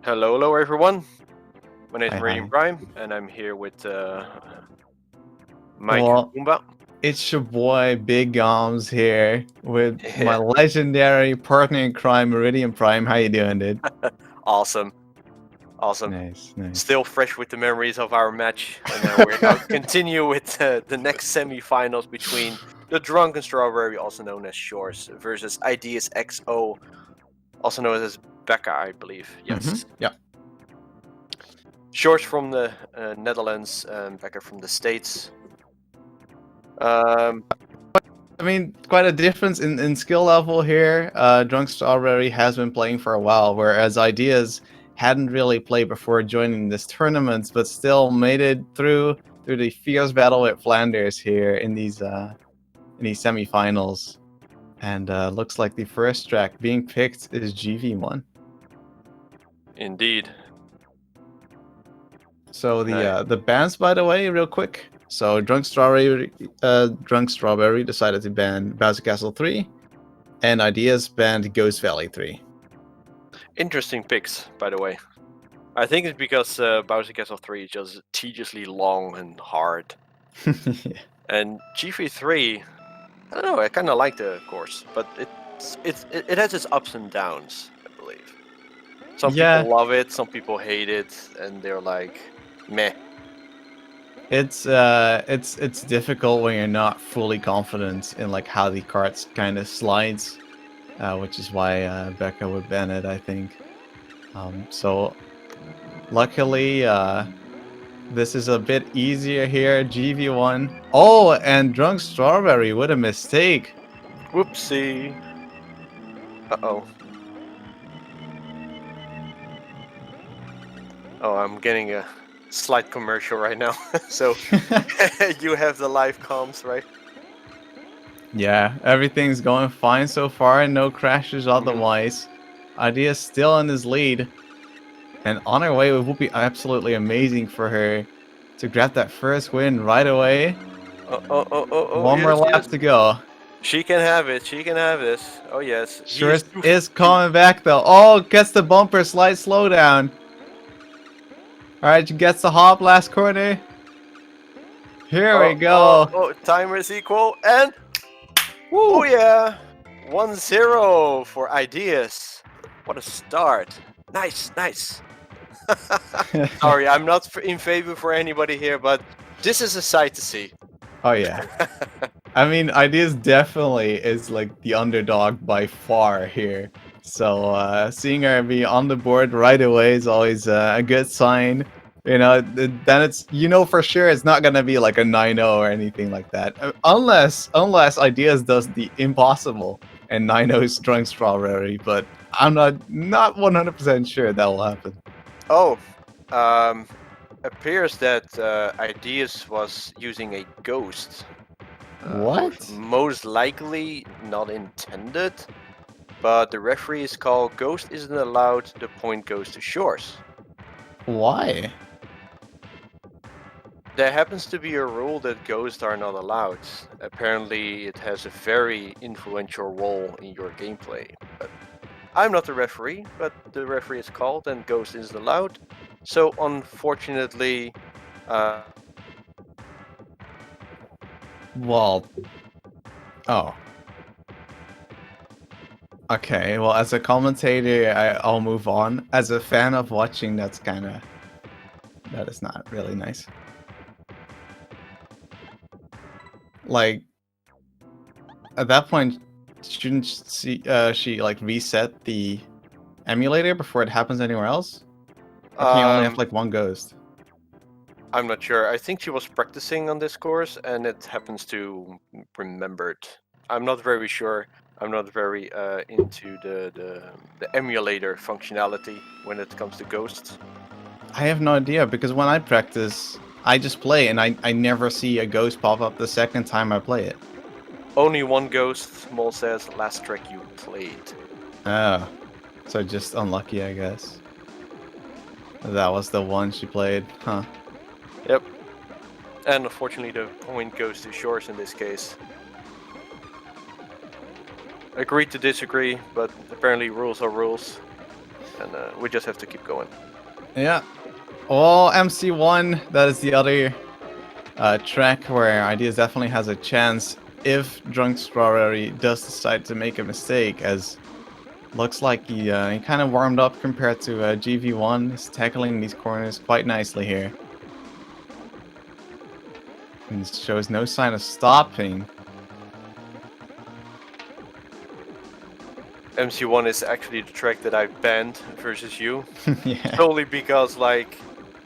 Hello everyone. My name is Hi, Meridian hi. Prime, and I'm here with Mike Well, Goomba. it's your boy Big Goms here with my Yeah, legendary partner in crime, Meridian Prime. How you doing, dude? awesome, awesome. Nice, nice. Still fresh with the memories of our match, and we're now continue with the next semifinals between the Drunken Strawberry, also known as Shores, versus Ideas XO, also known as Becca, I believe. Yes, Yeah. Shores from the Netherlands, and Becca from the States. Um, I mean, quite a difference in skill level here. Drunk Strawberry has been playing for a while, whereas Ideas hadn't really played before joining this tournament, but still made it through the fierce battle with Flanders here in these semifinals. And looks like the first track being picked is GV1. Indeed. So No. the bans, by the way, real quick. So Drunk Strawberry decided to ban Bowser Castle 3, and Ideas banned Ghost Valley 3. Interesting picks, by the way. I think it's because Bowser Castle 3 is just tediously long and hard. And GV3, I don't know, I kind of like the course, but it has its ups and downs, I believe. Some Yeah, people love it, some people hate it, and they're like, meh. it's difficult when you're not fully confident in like how the carts kind of slides, which is why Becca would ban it, I think. So luckily, this is a bit easier here. GV1. Oh, and Drunk Strawberry, what a mistake. Whoopsie. Uh-oh. Oh, I'm getting a slight commercial right now. So you have the live comms, right? Yeah, everything's going fine so far, no crashes Mhm. otherwise. Idea's still in his lead. And on her way, it would be absolutely amazing for her to grab that first win right away. Oh, One more yes, yes. lap to go. She can have it. She can have this. Oh yes, he is Shores is coming back though. Oh, gets the bumper, slight slowdown. Alright, she gets the hop last corner. Here we go. Timer is equal, and oh Woo! yeah, 1-0 for Ideas. What a start! Nice, nice. Sorry, I'm not in favor for anybody here, but this is a sight to see. Oh yeah. I mean, Ideas definitely is like the underdog by far here. So seeing her be on the board right away is always a good sign. You know, then it's for sure it's not gonna be like a 9-0 or anything like that, unless Ideas does the impossible and 9-0's Drunk Strawberry. But I'm not 100% sure that will happen. Oh, appears that Ideas was using a ghost. What? Most likely not intended, but the referee is called Ghost isn't allowed, the point goes to Shores. Why? There happens to be a rule that ghosts are not allowed. Apparently, it has a very influential role in your gameplay. But I'm not the referee, but the referee is called and ghost isn't allowed. So, unfortunately, uh, Well, oh. Okay, well, as a commentator, I'll move on. As a fan of watching, that is not really nice. Like, at that point, shouldn't she like reset the emulator before it happens anywhere else? Or can you only have like one ghost? I'm not sure. I think she was practicing on this course and it happens to remembered. I'm not very sure. I'm not very into the emulator functionality when it comes to ghosts. I have no idea because when I practice, I just play and I never see a ghost pop up the second time I play it. Only one ghost, Mole says, last track you played. Oh, so just unlucky, I guess. That was the one she played, huh? Yep. And unfortunately the point goes to Shores in this case. Agree to disagree, but apparently rules are rules. and we just have to keep going. Yeah. Well, MC1, that is the other track where Ideas definitely has a chance if Drunk Strawberry does decide to make a mistake, as looks like he kind of warmed up compared to GV1. He's tackling these corners quite nicely here. And shows no sign of stopping. MC1 is actually the track that I banned versus you. Yeah. Solely because like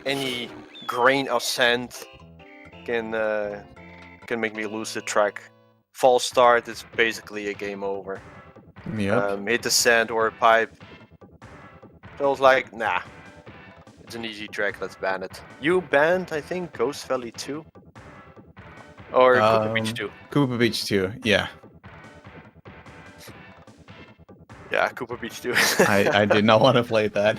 any grain of sand can make me lose the track. False start is basically a game over. Yep. Hit the sand or a pipe. So I was like, nah. It's an easy track, let's ban it. You banned, I think, Ghost Valley 2? Or Cooper Beach 2? Cooper Beach 2, yeah. Yeah, Cooper Beach 2. I did not want to play that.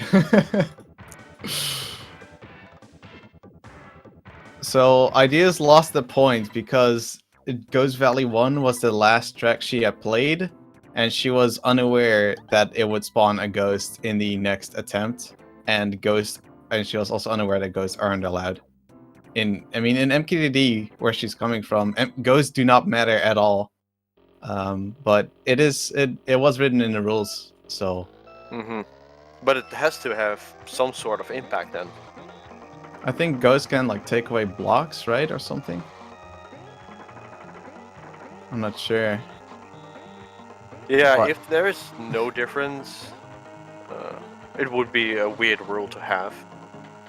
So, Ideas lost the point because Ghost Valley 1 was the last track she had played, and she was unaware that it would spawn a ghost in the next attempt, and she was also unaware that ghosts aren't allowed. In MKDD, where she's coming from, ghosts do not matter at all. But it was written in the rules, so. But it has to have some sort of impact then. I think ghosts can like take away blocks, right, or something. I'm not sure. Yeah, But if there is no difference, it would be a weird rule to have.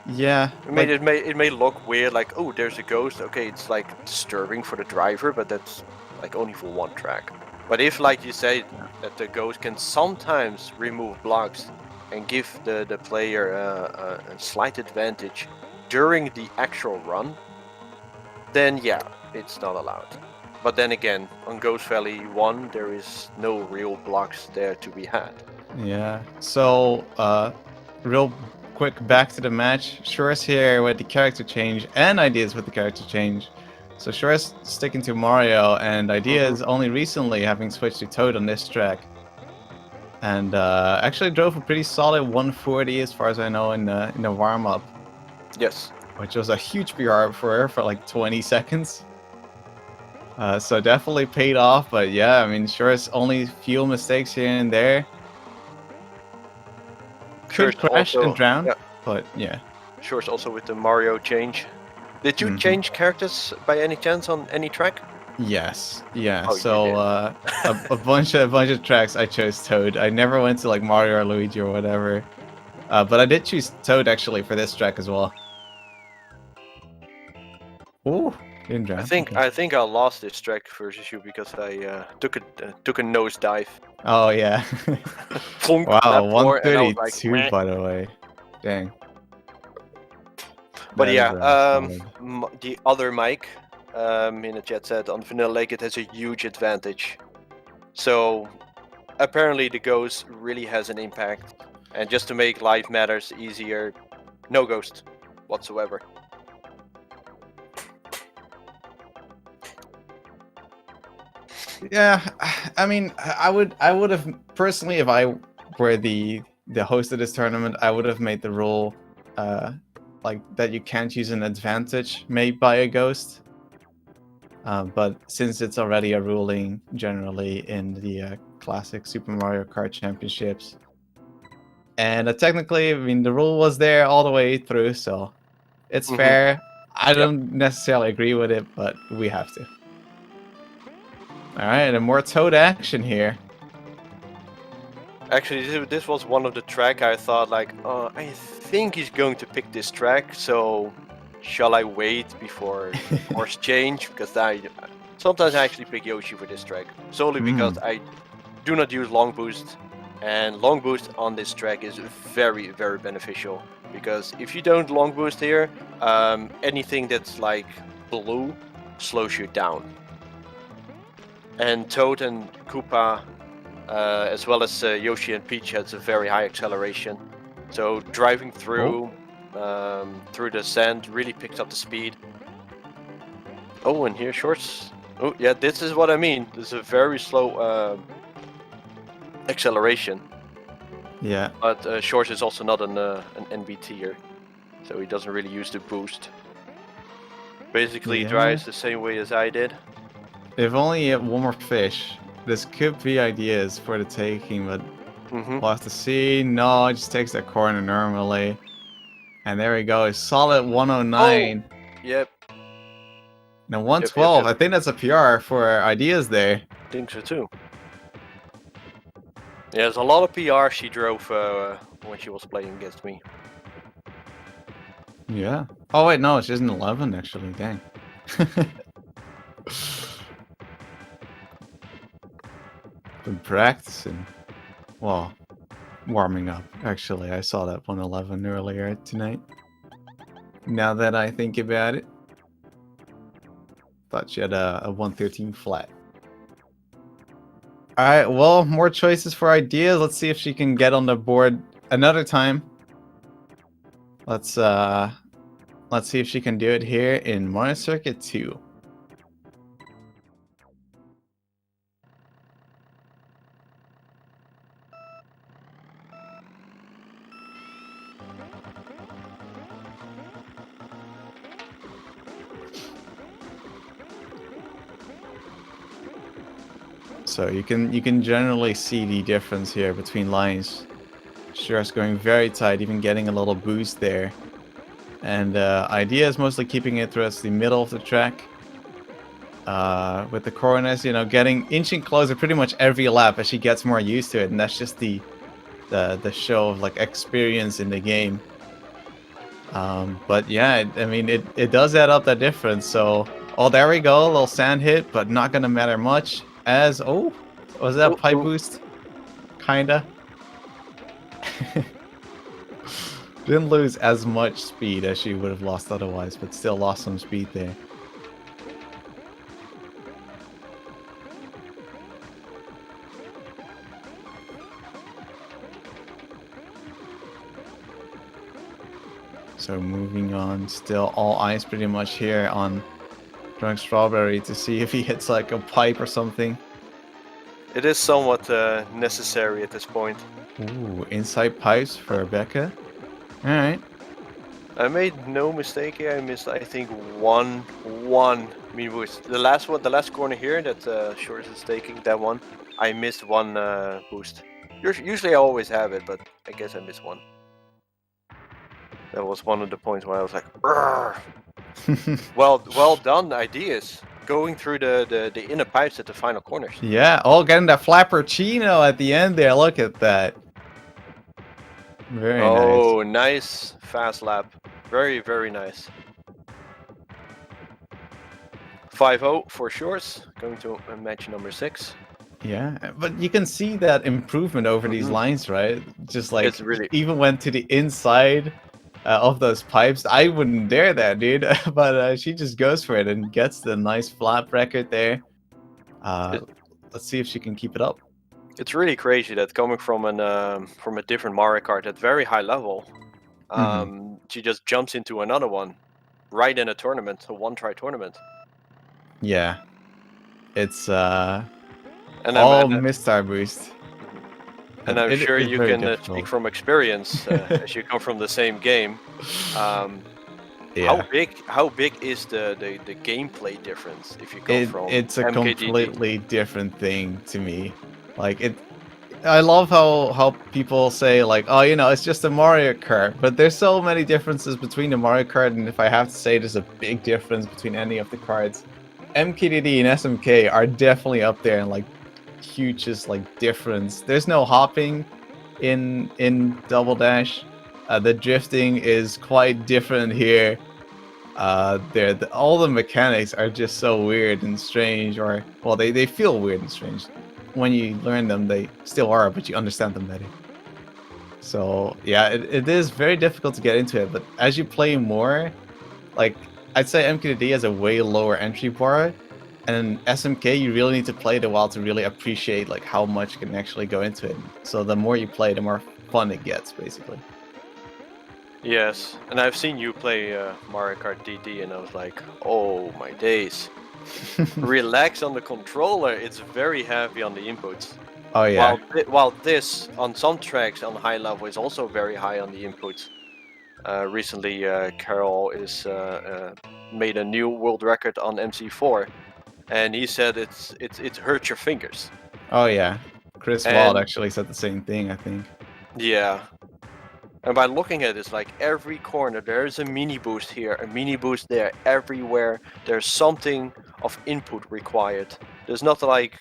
yeah, It may look weird, like, oh, there's a ghost. Okay, it's like disturbing for the driver, but that's like only for one track. But if, like you say, that the ghost can sometimes remove blocks and give the player a slight advantage during the actual run, then yeah, it's not allowed. But then again, on Ghost Valley 1, there is no real blocks there to be had. Yeah. So, real quick, back to the match. Shore's here with the character change, and Ideas with the character change. So Shore's sticking to Mario, and Ideas only recently having switched to Toad on this track. And actually drove a pretty solid 140 as far as I know in the warm-up. Yes. Which was a huge PR for her for like 20 seconds. So definitely paid off, but yeah, I mean, Shore's only few mistakes here and there. Could crash and drown, but yeah. Shore's also with the Mario change. Did you change characters by any chance on any track? Yes, yeah. Oh, so a bunch of tracks I chose Toad. I never went to like Mario or Luigi or whatever. But I did choose Toad actually for this track as well. Ooh, didn't drown. I think I lost this track versus you because I took a nosedive. Oh yeah. Wow, 132 like, by the way. Dang. But yeah, the other mic in the chat said on Vanilla Lake it has a huge advantage. So apparently the ghost really has an impact. And just to make life matters easier, no ghost whatsoever. Yeah, I mean, I would have personally, if I were the host of this tournament, I would have made the rule like that you can't use an advantage made by a ghost. But since it's already a ruling generally in the classic Super Mario Kart Championships, and technically, I mean, the rule was there all the way through, so it's fair. I don't necessarily agree with it, but we have to. Alright, and more Toad action here. Actually, this was one of the track I thought like, I think he's going to pick this track, so shall I wait before course change? Because sometimes I actually pick Yoshi for this track, solely because I do not use long boost, and long boost on this track is very, very beneficial. Because if you don't long boost here, anything that's like blue slows you down. And Toad and Koopa, as well as Yoshi and Peach, has a very high acceleration. So driving through the sand really picks up the speed. Oh, and here Shorts. Oh, yeah, this is what I mean. This is a very slow acceleration. Yeah. But Shores is also not an NB tier, so he doesn't really use the boost. Basically, he drives the same way as I did. If only he had one more fish. This could be ideas for the taking, but we'll have to see. No, it just takes that corner normally. And there we go. A solid 109. Oh! Yep. Now 112. Yep. I think that's a PR for ideas there. Think so too. Yeah, there's a lot of PR she drove when she was playing against me. Yeah. Oh wait, no, it's just an 11 actually. Dang. Been practicing. Well, warming up. Actually, I saw that 111 earlier tonight. Now that I think about it. Thought she had a 113 flat. Alright, well, more choices for ideas. Let's see if she can get on the board another time. Let's see if she can do it here in Mario Circuit 2. So you can generally see the difference here between lines. Shores going very tight, even getting a little boost there. And Idea is mostly keeping it towards the middle of the track. With the corners, you know, inching closer pretty much every lap as she gets more used to it, and that's just the show of like experience in the game. But yeah, I mean, it does add up that difference. So, oh, there we go, a little sand hit, but not gonna matter much. As was that pipe boost? Kinda. Didn't lose as much speed as she would have lost otherwise, but still lost some speed there. So moving on, still all eyes pretty much here on Drunk Strawberry to see if he hits like a pipe or something. It is somewhat necessary at this point. Ooh, inside pipes for Rebecca. Alright. I made no mistake here. I missed, I think, one mean boost. The last corner here that Shores is taking, that one, I missed one boost. Usually I always have it, but I guess I missed one. That was one of the points where I was like, well done, ideas. Going through the inner pipes at the final corners. Yeah, getting that flappercino at the end there. Look at that. Very nice. Oh, nice fast lap. Very, very nice. 5-0 for Shores. Going to match number 6. Yeah, but you can see that improvement over these lines, right? Just like, it's really... even went to the inside of those pipes. I wouldn't dare that, dude. But she just goes for it and gets the nice flap record there. Let's see if she can keep it up. It's really crazy that coming from a different Mario Kart at very high level, she just jumps into another one, right in a tournament, a one-try tournament. Yeah, it's all Mistar boost. And I'm sure you can speak from experience, as you come from the same game. Yeah. How big is the gameplay difference if you go from It's a MKDD? completely different thing to me. Like I love how people say like, oh, you know, it's just a Mario Kart, but there's so many differences between the Mario Kart, and if I have to say there's a big difference between any of the cards, MKDD and SMK are definitely up there in like hugest like difference. There's no hopping in Double Dash. The drifting is quite different here. All the mechanics are just so weird and strange, or well, they feel weird and strange. When you learn them, they still are, but you understand them better. So yeah, it is very difficult to get into it, but as you play more, like I'd say MKDD has a way lower entry bar, and SMK you really need to play it a while to really appreciate like how much can actually go into it. So the more you play, the more fun it gets, basically. Yes, and I've seen you play Mario Kart DD, and I was like, oh my days. Relax on the controller, it's very heavy on the inputs. Oh yeah. While this on some tracks on high level is also very high on the input. Recently, Carol is made a new world record on MC4, and he said it hurts your fingers. Oh yeah. Chris Wald And actually said the same thing, I think. yeah, and by looking at it, it's like every corner there's a mini boost here, a mini boost there. Everywhere there's something of input required. There's not like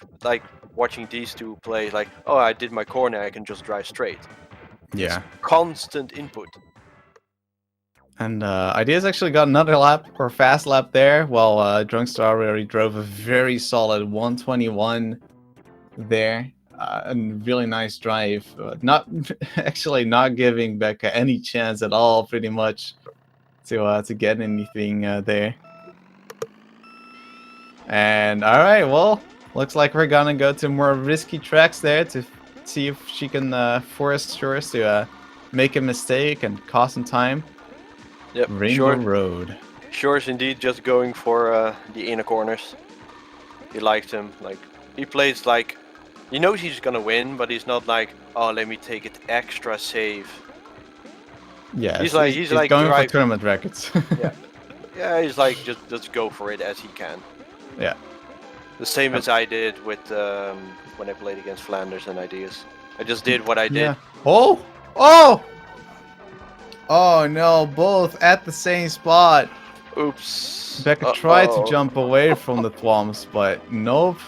watching these two play like, oh, I did my corner, I can just drive straight. It's Yeah. constant input. And Ideas actually got another lap or fast lap there, while Drunkstar already drove a very solid 121 there. A really nice drive. Not actually not giving Becca any chance at all, pretty much, to get anything there. And all right, well, looks like we're gonna go to more risky tracks there to see if she can force Shores to make a mistake and cost some time. Yep, Rainbow Road. Shores indeed just going for the inner corners. He likes him. Like he plays like he knows he's gonna win, but he's not like, oh, let me take it extra safe. Yeah, he's like going for tournament records. Yeah, he's like just go for it as he can. Yeah. The same as I did with when I played against Flanders and Ideas. I just did what I did. Yeah. Oh! Oh! Oh no, both at the same spot. Oops. Becca tried to jump away from the Thwomps, but nope.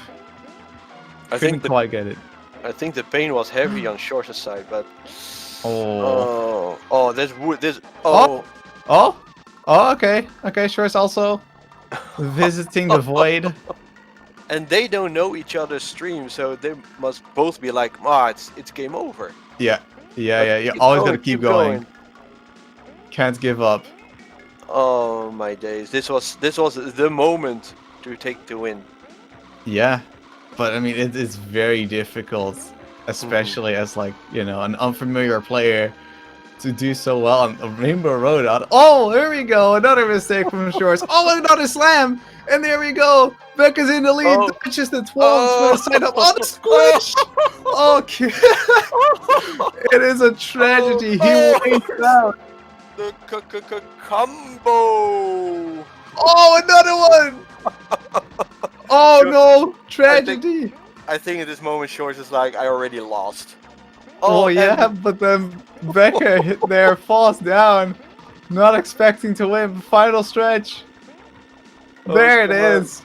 I Couldn't quite get it. I think the pain was heavy on Shores' side, but oh, this oh, okay, Shores also visiting the void. And they don't know each other's stream, so they must both be like, ah, it's game over. Yeah. You always gotta keep going. Can't give up. Oh my days! This was the moment to take the win. Yeah, but I mean it's very difficult, especially as like an unfamiliar player, to do so well on a Rainbow Road. Oh, there we go, another mistake from Shores. Oh, another slam, and there we go. Becca's in the lead. Touches the 12 side up on the squish. Okay, it is a tragedy. He wins out. The combo! Oh, another one! Oh no, tragedy! I think at this moment Shores is like, I already lost. Oh yeah, but then Becca hit there, falls down, not expecting to win. Final stretch. There it is.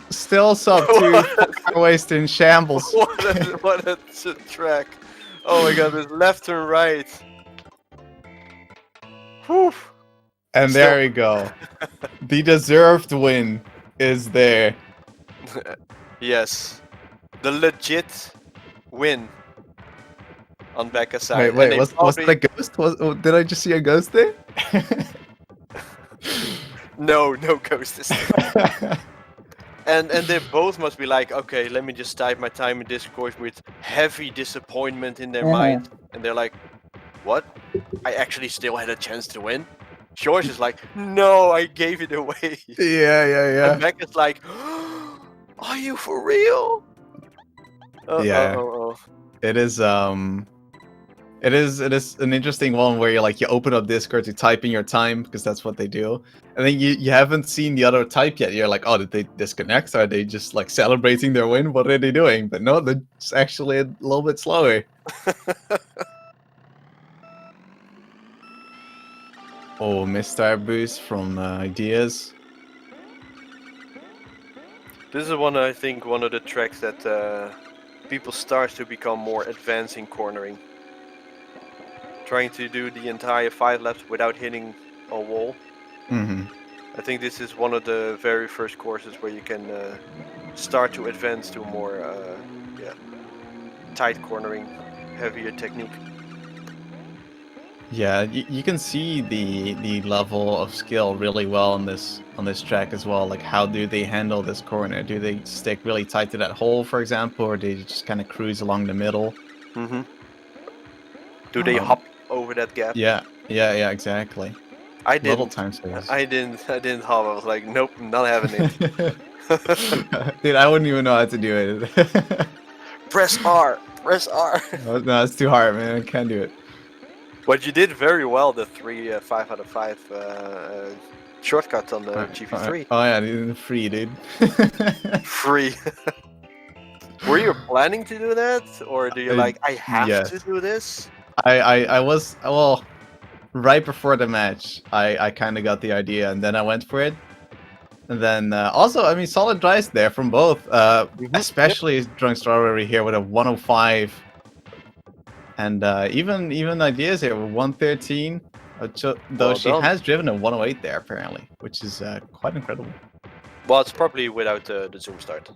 Still sub 2, waste in shambles. What a track. Oh my god, there's left and right. Whew. And there we go. The deserved win is there. Yes. The legit win on Becca's side. Wait, was that a ghost? Did I just see a ghost there? No ghost this time. And they both must be like, okay, let me just type my time in Discord with heavy disappointment in their mind. And they're like, what? I actually still had a chance to win? Shores is like, no, I gave it away. Yeah. And Becca's like, are you for real? It is It is an interesting one where you open up Discord to type in your time, because that's what they do, and then you haven't seen the other type yet. You're like, oh, did they disconnect? Are they just like celebrating their win? What are they doing? But no, they're just actually a little bit slower. Oh, misstart boost from Ideas. This is I think one of the tracks that people start to become more advanced in cornering. Trying to do the entire 5 laps without hitting a wall. Mm-hmm. I think this is one of the very first courses where you can start to advance to more tight cornering, heavier technique. Yeah, you can see the level of skill really well on this track as well. Like, how do they handle this corner? Do they stick really tight to that hole, for example, or do they just kind of cruise along the middle? Mm-hmm. Do they hop over that gap? Yeah, exactly. I didn't. Little time space. I didn't hop. I was like, nope, not having it. Dude, I wouldn't even know how to do it. Press R. Press R. No, it's too hard, man. I can't do it. But you did very well. The 5 out of 5 shortcut on the GV3. Oh yeah, it's free, dude. Free. Were you planning to do that, or do you like? I have to Yes. do this. I was, well, right before the match. I kind of got the idea, and then I went for it. And then also, I mean, solid dice there from both. Yep. Especially Drunk Strawberry here with a 105. And even ideas here with 113. Though Well she done. has driven a 108 there apparently, which is quite incredible. Well, it's probably without the zoom start.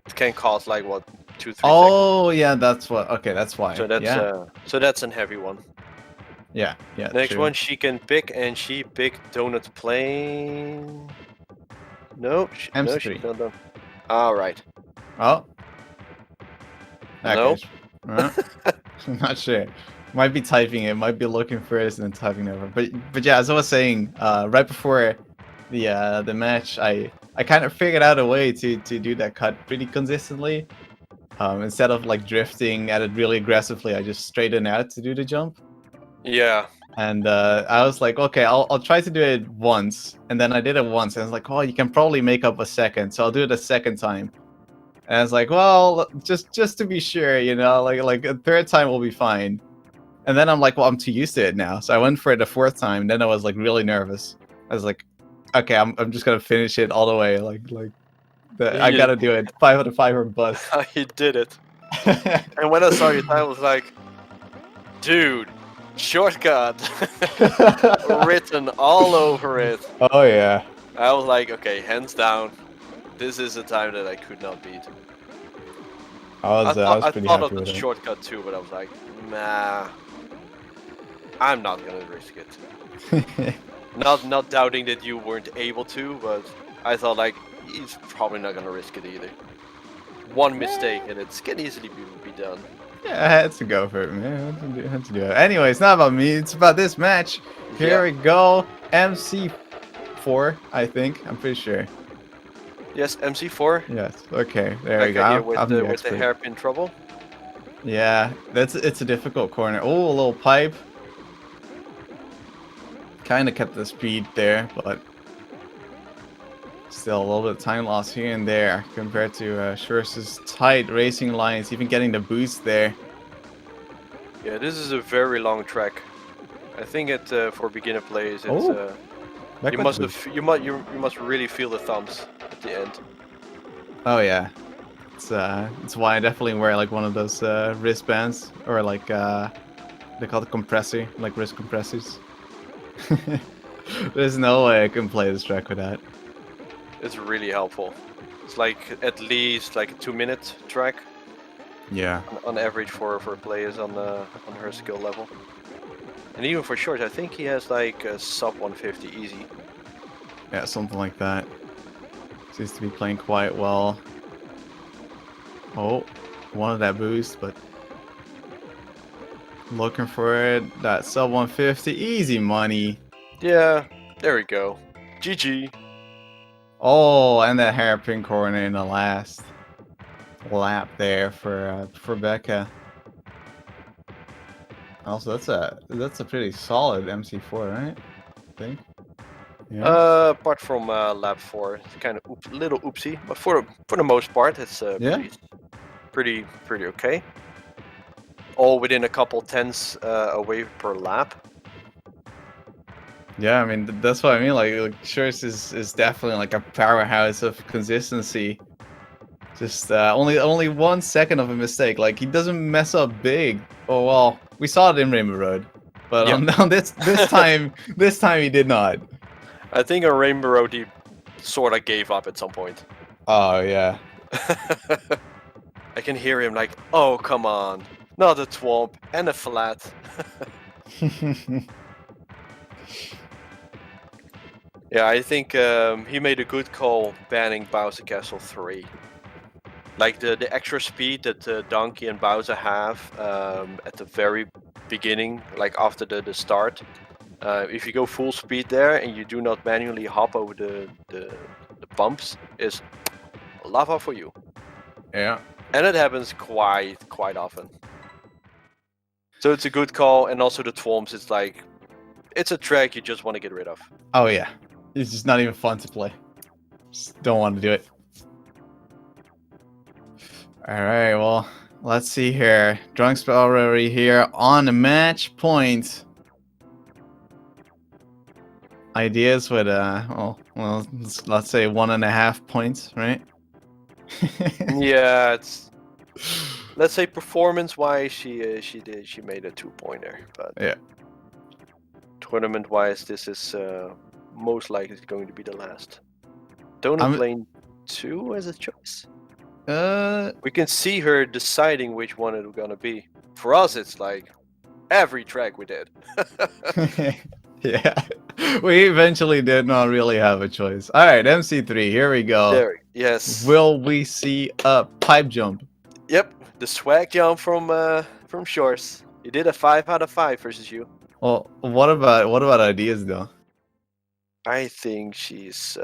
It can cost like what 2-3 seconds. Oh yeah, that's what. Okay, that's why. So that's so that's a heavy one. Yeah. Next true. one she can pick, and she picked Donut Plane. No, no, she's not done. All right. Oh. No. Okay. I'm not sure. Might be typing it. Might be looking first and then typing over. But yeah, as I was saying, right before the match, I kind of figured out a way to do that cut pretty consistently. Instead of like drifting at it really aggressively, I just straighten out to do the jump. Yeah. And I was like, okay, I'll try to do it once. And then I did it once, and I was like, oh, you can probably make up a second, so I'll do it a second time. And I was like, well, just to be sure, you know, like a third time will be fine. And then I'm like, well, I'm too used to it now, so I went for it a fourth time. And then I was like really nervous. I was like, okay, I'm just gonna finish it all the way, I gotta do it. 5 out of 5 or bust. He did it. And when I saw your time, I was like, dude, shortcut written all over it. Oh yeah. I was like, okay, hands down, this is a time that I could not beat. I was pretty thought happy of the with it. shortcut too, but I was like, nah, I'm not gonna risk it. Not doubting that you weren't able to, but I thought like he's probably not gonna risk it either. One mistake and it can easily be done. Yeah, I had to go for it, man. I had to do it. Anyway, it's not about me. It's about this match. Here we go. MC4, I think. I'm pretty sure. Yes, MC4. Yes. Okay. There Back we go. with the hairpin trouble. Yeah, it's a difficult corner. Oh, a little pipe. Kind of kept the speed there, but still a little bit of time loss here and there compared to Schurz's tight racing lines, even getting the boost there. Yeah, this is a very long track. I think for beginner players, it's you must really feel the thumbs at the end. Oh yeah, it's why I definitely wear like one of those wristbands, or like they call it compressor, like wrist compressors. There's no way I can play this track with that. It's really helpful. It's like at least like a 2-minute track. Yeah. On average for players on her skill level. And even for short, I think he has like a sub 150 easy. Yeah, something like that. Seems to be playing quite well. Oh, wanted that boost, but looking for it. That sub 150, easy money. Yeah, there we go. GG. Oh, and that hairpin corner in the last lap there for Becca. Also, that's a pretty solid MC4, right? I think. Yeah. Apart from lap 4, it's kind of little oopsie, but for the most part, it's pretty okay. All within a couple tenths away per lap. Yeah, I mean that's what I mean. Like Schurz is definitely like a powerhouse of consistency. Just only 1 second of a mistake. Like he doesn't mess up big. Oh well, we saw it in Rainbow Road, but on this time he did not. I think on Rainbow Road he sort of gave up at some point. Oh yeah. I can hear him like, oh come on, not a twomp and a flat. Yeah, I think he made a good call banning Bowser Castle 3. Like the extra speed that Donkey and Bowser have at the very beginning, like after the start. If you go full speed there and you do not manually hop over the bumps is lava for you. Yeah. And it happens quite often. So it's a good call, and also the Tworms, it's like, it's a track you just want to get rid of. Oh yeah. It's just not even fun to play. Just don't want to do it. Alright, well, let's see here. Drunk's already here on the match point. Ideas with well, let's say 1.5 points, right? Yeah, it's, let's say performance-wise, she made a 2-pointer, but yeah. Tournament-wise, this is most likely going to be the last. Donut Lane 2 as a choice. We can see her deciding which one it's gonna be. For us, it's like every track we did. Yeah, we eventually did not really have a choice. All right, MC3, here we go. There, yes. Will we see a pipe jump? Yep, the swag jump from Shores. You did a 5 out of 5 versus you. Well, what about ideas though? I think she's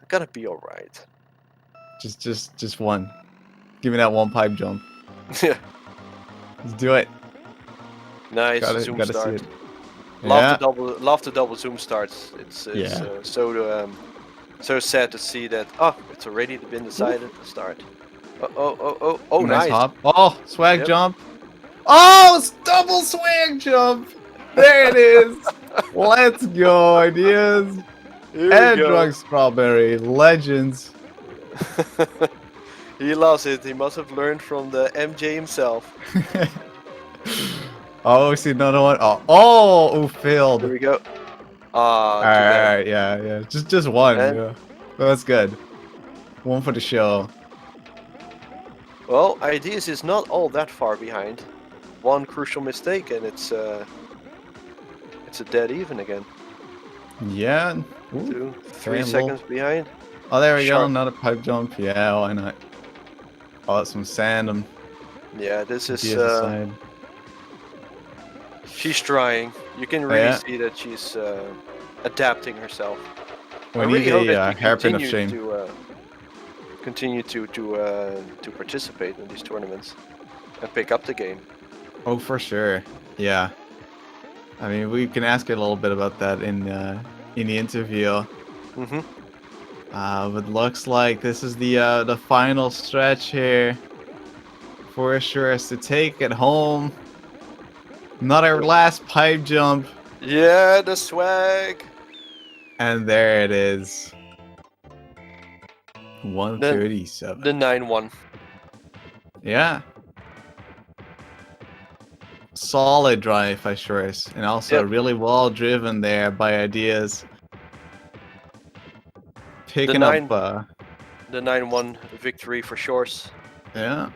gonna be all right. Just one. Give me that one pipe jump. Yeah. Let's do it. Nice gotta zoom see start. it. Love the double zoom starts. It's Yeah. So sad to see that. Oh, it's already been decided to start. Oh, nice nice. hop. Oh, swag Yep. jump. Oh, it's double swag jump. There it is. Let's go, ideas. Here And we go. Drunk Strawberry, legends. He loves it. He must have learned from the MJ himself. Oh, we see another one. Oh, failed. Here we go. Alright, yeah. Just one. And? Yeah. Well, that's good. One for the show. Well, Ideas is not all that far behind. One crucial mistake and it's a dead even again. Yeah. Ooh, 2, 3 seconds behind. Oh, there we go. Sharp. Another pipe jump. Yeah, why not? Oh, that's some sand. Yeah, this is. Side. She's trying. You can really see that she's adapting herself. We I really need hope a that she hairpin of shame. Continue to participate in these tournaments and pick up the game. Oh, for sure. Yeah. I mean, we can ask her a little bit about that in the interview. Mm-hmm. But looks like this is the final stretch here for sure to take it home. Not our last pipe jump. Yeah, the swag. And there it is. 137. The 9-1. Yeah. Solid drive by Shores. And also really well driven there by Ideas. Picking up the 9-1 victory for Shores. Yeah.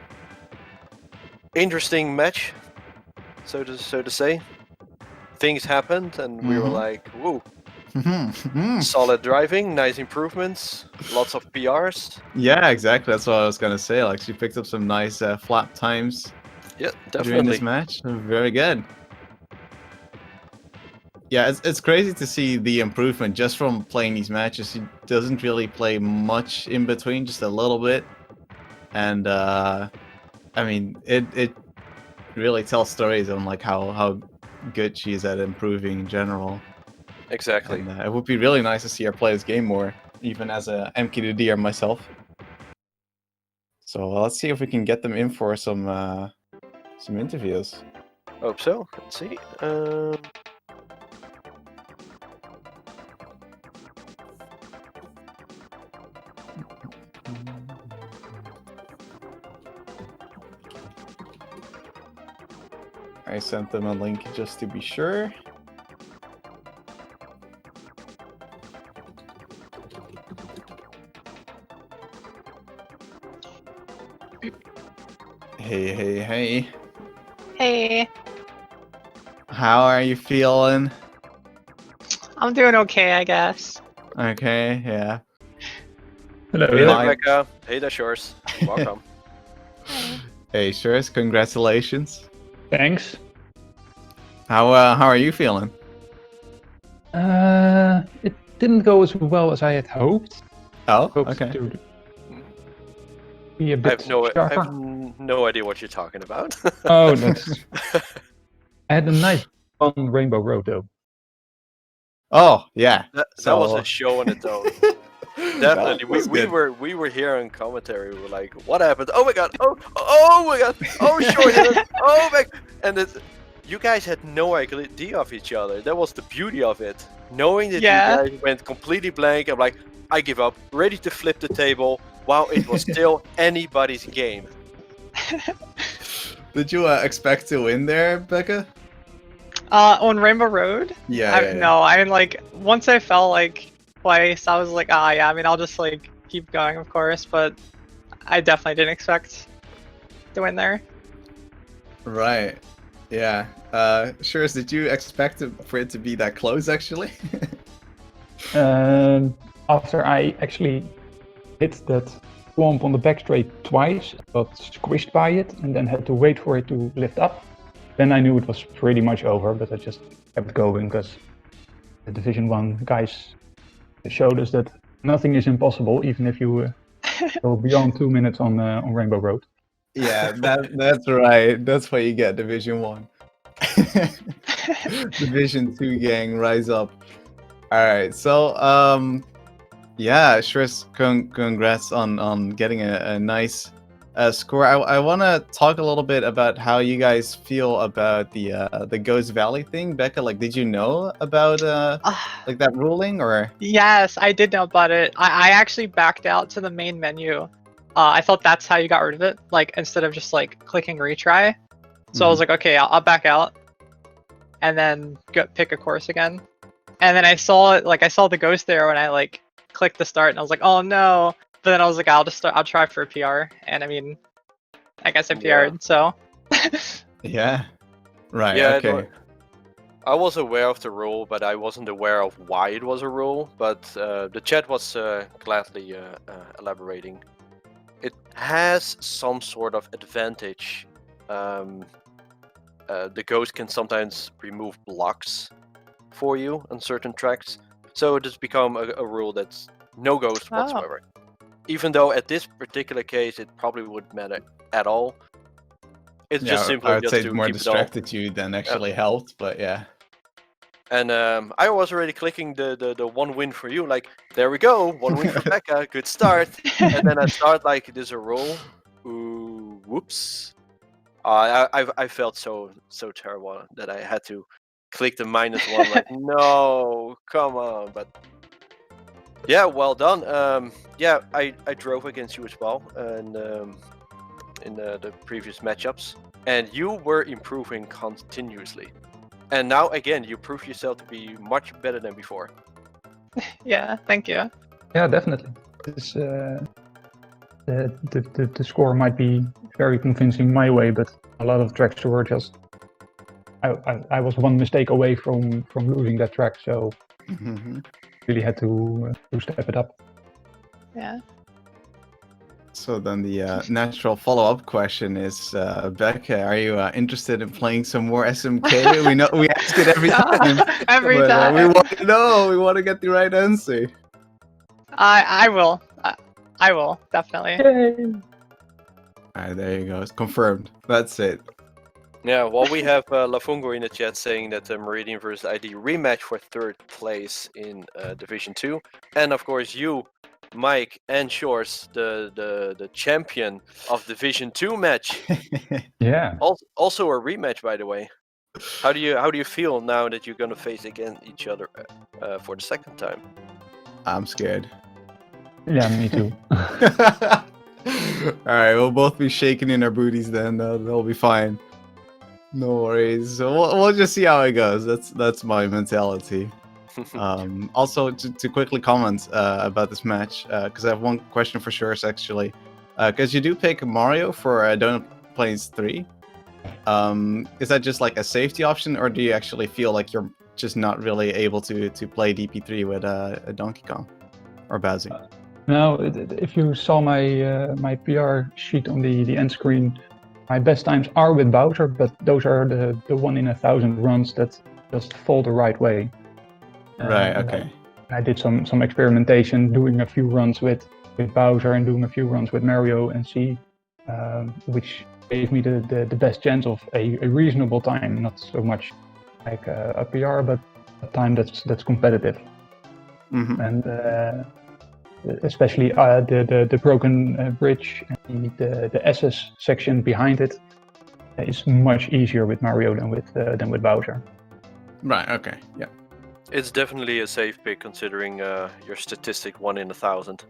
Interesting match, so to say. Things happened and we were like, whoa. Solid driving, nice improvements, lots of PRs. Yeah, exactly. That's what I was gonna say. Like, she picked up some nice flap times. Yeah, definitely. During this match. Very good. Yeah, it's crazy to see the improvement just from playing these matches. He doesn't really play much in between, just a little bit. And I mean, it really tells stories on like how good she is at improving in general. Exactly. And, it would be really nice to see her play this game more, even as a MKDDer myself. So let's see if we can get them in for some interviews. Hope so. Let's see. I sent them a link just to be sure. Hey. Hey. How are you feeling? I'm doing okay, I guess. Okay, yeah. Hello. Hey there, Becca. Hey there, Shores. Welcome. Hey, Shores, congratulations. Thanks. How are you feeling? It didn't go as well as I had hoped. Oh, Hoped okay. to be a I bit have no, I sharper. have no idea what you're talking about. Oh, that's. I had a nice on Rainbow Road though. Oh, yeah. That was So a show on its own. that Definitely, was we good. were here in commentary. We were like, "What happened? Oh my god! Oh my god! Oh short hit! Oh my!" And you guys had no idea of each other. That was the beauty of it. Knowing that Yeah. you guys went completely blank. I'm like, I give up. Ready to flip the table. While it was still anybody's game. Did you expect to win there, Becca? On Rainbow Road? Yeah. No, I mean, like, once I fell, like, twice, I was like, ah, yeah, I mean, I'll just, like, keep going, of course, but I definitely didn't expect to win there. Right. Yeah. Sure. Did you expect for it to be that close, actually? After I actually hit that swamp on the back straight twice, got squished by it, and then had to wait for it to lift up, then I knew it was pretty much over, but I just kept going because the Division 1 guys showed us that nothing is impossible, even if you go beyond 2 minutes on Rainbow Road. Yeah, that's right. That's why you get Division 1. Division 2 gang, rise up. Alright, so yeah, Shris, congrats on getting a nice score. I want to talk a little bit about how you guys feel about the Ghost Valley thing. Becca, like, did you know about like that ruling, or? Yes, I did know about it. I actually backed out to the main menu. I thought that's how you got rid of it, like, instead of just, like, clicking retry. So I was like, okay, I'll back out. And then pick a course again. And then I saw it, like, I saw the ghost there when I, like, clicked the start, and I was like, oh no. But then I was like, I'll try for a PR. And I mean, I guess I PR'd, so. Yeah. Right, Yeah, okay. I was aware of the rule, but I wasn't aware of why it was a rule. But the chat was gladly elaborating. It has some sort of advantage. The ghost can sometimes remove blocks for you on certain tracks, so it has become a rule that's no ghost whatsoever. Even though at this particular case it probably wouldn't matter at all. It's just simply I'd just say to it more keep distracted you than actually helped, but yeah. And I was already clicking the one win for you, like, there we go, one win for Becca, good start. And then I start like, there's a roll. Ooh, whoops. I felt so terrible that I had to click the -1. Like, no, come on. But yeah, well done. Yeah, I drove against you as well, and in the previous matchups, and you were improving continuously. And now again, you prove yourself to be much better than before. Yeah, thank you. Yeah, definitely. This, the score might be very convincing my way, but a lot of tracks were just. I was one mistake away from losing that track, so really had to step it up. Yeah. So then the natural follow-up question is, Becca, are you interested in playing some more SMK? We know we ask it every time. Every but, time. we want to know. We want to get the right answer. I will. I will, definitely. Yay! Alright, there you go. It's confirmed. That's it. Yeah, well, we have Lafungo in the chat saying that the Meridian versus ID rematch for 3rd place in Division 2. And of course you, Mike, and Shores, the champion of Division 2 match. Yeah. Also a rematch, by the way. How do you feel now that you're gonna face again each other for the 2nd time? I'm scared. Yeah, me too. Alright, we'll both be shaking in our booties then. They'll be fine. No worries. So we'll just see how it goes. That's my mentality. Also, to quickly comment about this match, because I have one question for sure, actually. Because you do pick Mario for Donut Plains 3. Is that just like a safety option, or do you actually feel like you're just not really able to play DP3 with a Donkey Kong or Bowsy? Now, if you saw my my PR sheet on the end screen, my best times are with Bowser, but those are the 1 in 1,000 runs that just fall the right way. Right, okay. I did some experimentation, doing a few runs with Bowser and doing a few runs with Mario, and see which gave me the best chance of a reasonable time, not so much like a PR, but a time that's competitive. And especially the broken bridge and the SS section behind it is much easier with Mario than with Bowser. Right. Okay. Yeah. It's definitely a safe pick considering your statistic 1 in 1,000.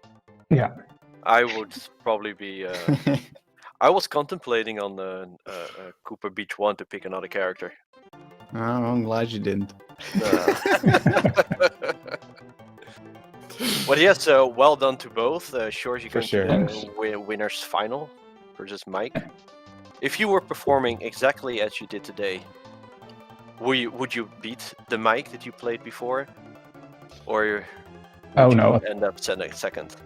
Yeah. I would probably be. I was contemplating on Cooper Beach 1 to pick another character. Oh, I'm glad you didn't. Well, yes, well done to both. Sure, you For can sure. winners final versus Mike. If you were performing exactly as you did today, would you beat the Mike that you played before, or would you end up second?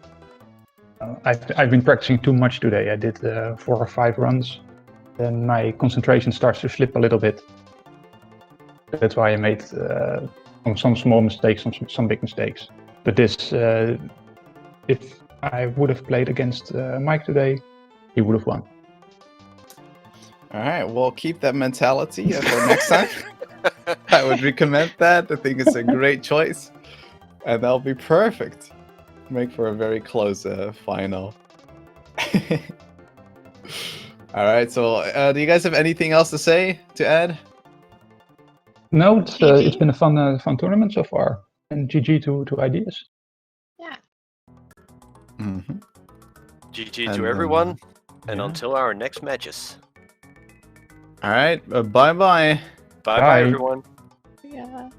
I've been practicing too much today. I did 4 or 5 runs. Then my concentration starts to slip a little bit. That's why I made some small mistakes, some big mistakes. But this, if I would have played against Mike today, he would have won. All right, we'll keep that mentality for next time. I would recommend that. I think it's a great choice, and that'll be perfect. Make for a very close final. All right, so do you guys have anything else to add? No, it's been a fun tournament so far, and GG to Ideas. Yeah. GG to everyone, and until our next matches. All right, bye-bye. Bye-bye, everyone. Yeah.